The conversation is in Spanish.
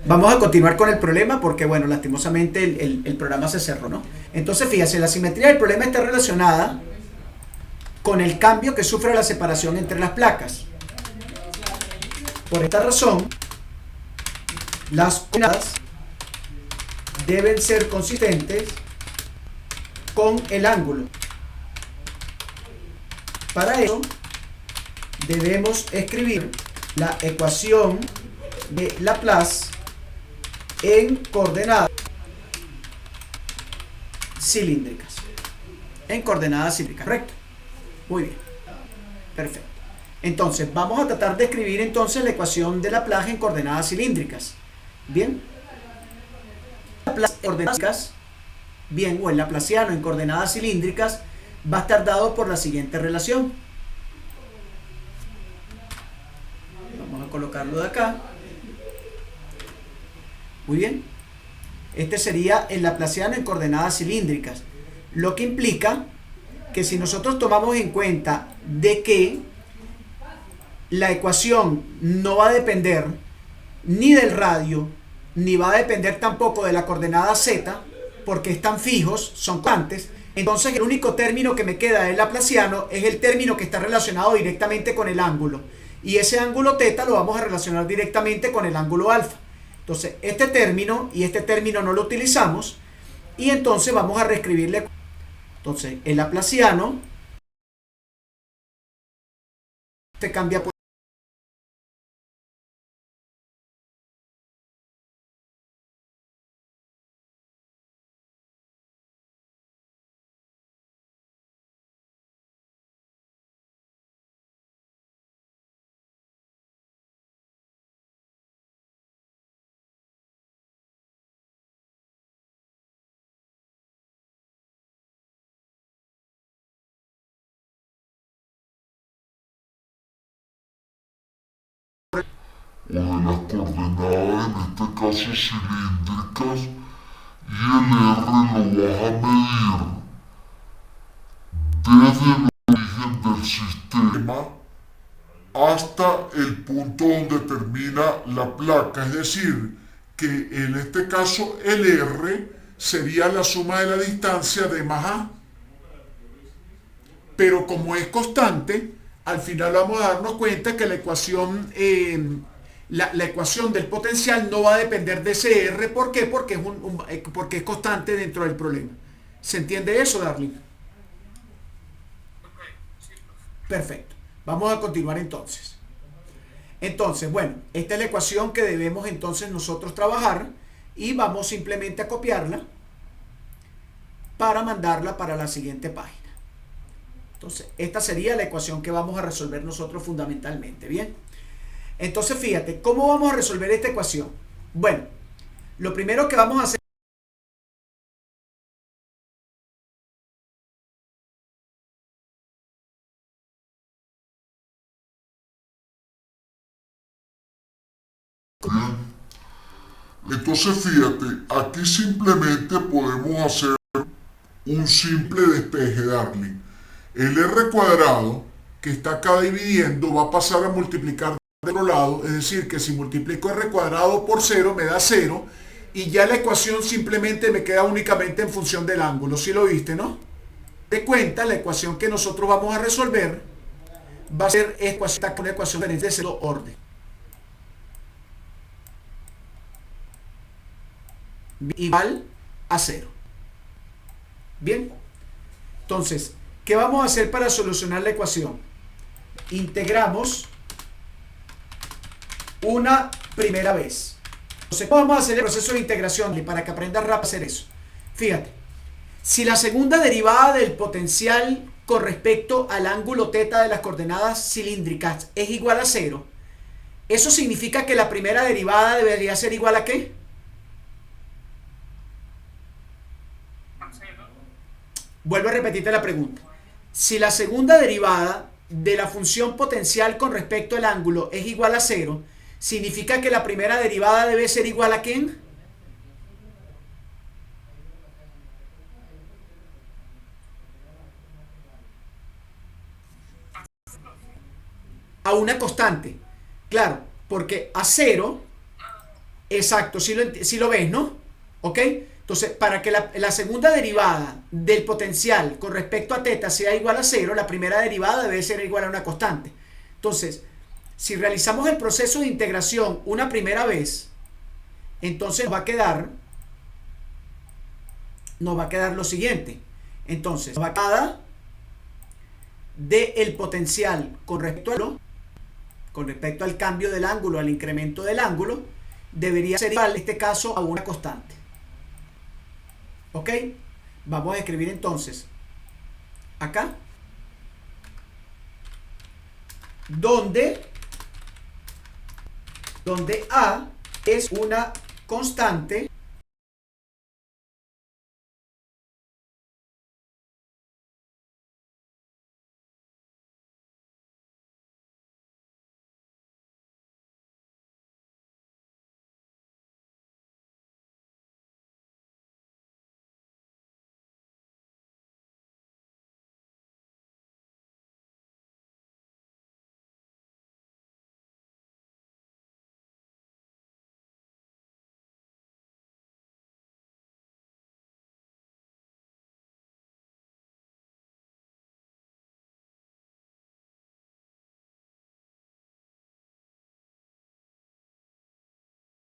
Vamos a continuar con el problema porque, bueno, lastimosamente el programa se cerró, ¿no? Entonces, fíjate, la simetría del problema está relacionada con el cambio que sufre la separación entre las placas. Por esta razón, las coordenadas deben ser consistentes con el ángulo. Para eso, debemos escribir la ecuación de Laplace en coordenadas cilíndricas. En coordenadas cilíndricas, ¿correcto? Muy bien, perfecto. Entonces, vamos a tratar de escribir entonces la ecuación de Laplace en coordenadas cilíndricas. Bien, Laplace en coordenadas, bien, o el laplaciano en coordenadas cilíndricas va a estar dado por la siguiente relación. Vamos a colocarlo de acá. Muy bien. Este sería el laplaciano en coordenadas cilíndricas, lo que implica que si nosotros tomamos en cuenta de que la ecuación no va a depender ni del radio, ni va a depender tampoco de la coordenada z, porque están fijos, son constantes, entonces el único término que me queda del laplaciano es el término que está relacionado directamente con el ángulo, y ese ángulo θ lo vamos a relacionar directamente con el ángulo alfa. Entonces este término y este término no lo utilizamos, y entonces vamos a reescribirle. Entonces el laplaciano se cambia por o de las coordenadas, en este caso cilíndricas, y el R lo vas a medir desde el origen del sistema hasta el punto donde termina la placa, es decir, que en este caso el R sería la suma de la distancia de más A, pero como es constante, al final vamos a darnos cuenta que la ecuación, la ecuación del potencial no va a depender de ese R. ¿Por qué? Porque es constante dentro del problema. ¿Se entiende eso, Darling? Perfecto. Vamos a continuar entonces. Entonces, bueno, esta es la ecuación que debemos entonces nosotros trabajar y vamos simplemente a copiarla para mandarla para la siguiente página. Entonces, esta sería la ecuación que vamos a resolver nosotros fundamentalmente, ¿bien? Entonces, fíjate, ¿cómo vamos a resolver esta ecuación? Bueno, lo primero que vamos a hacer Bien, entonces fíjate, aquí simplemente podemos hacer un simple despeje, Darling. El R cuadrado que está acá dividiendo va a pasar a multiplicar del otro lado, es decir, que si multiplico R cuadrado por 0 me da 0 y ya la ecuación simplemente me queda únicamente en función del ángulo. ¿Sí lo viste, no? De cuenta, la ecuación que nosotros vamos a resolver va a ser una ecuación diferente de segundo orden. Igual a 0. Bien, entonces, ¿qué vamos a hacer para solucionar la ecuación? Integramos una primera vez. Entonces, ¿cómo vamos a hacer el proceso de integración para que aprendas rápido a hacer eso? Fíjate, si la segunda derivada del potencial con respecto al ángulo θ de las coordenadas cilíndricas es igual a 0, eso significa que la primera derivada debería ser igual a ¿qué? Vuelvo a repetirte la pregunta. Si la segunda derivada de la función potencial con respecto al ángulo es igual a 0, significa que la primera derivada debe ser igual a ¿quién? A una constante. Claro, porque a 0 Exacto, si lo ves, ¿no? ¿Ok? Entonces, para que la segunda derivada del potencial con respecto a θ sea igual a 0, la primera derivada debe ser igual a una constante. Entonces, si realizamos el proceso de integración una primera vez, entonces nos va a quedar lo siguiente. Entonces, va a quedar del potencial con respecto al cambio del ángulo, al incremento del ángulo, debería ser igual en este caso a una constante. ¿Ok? Vamos a escribir entonces acá, donde A es una constante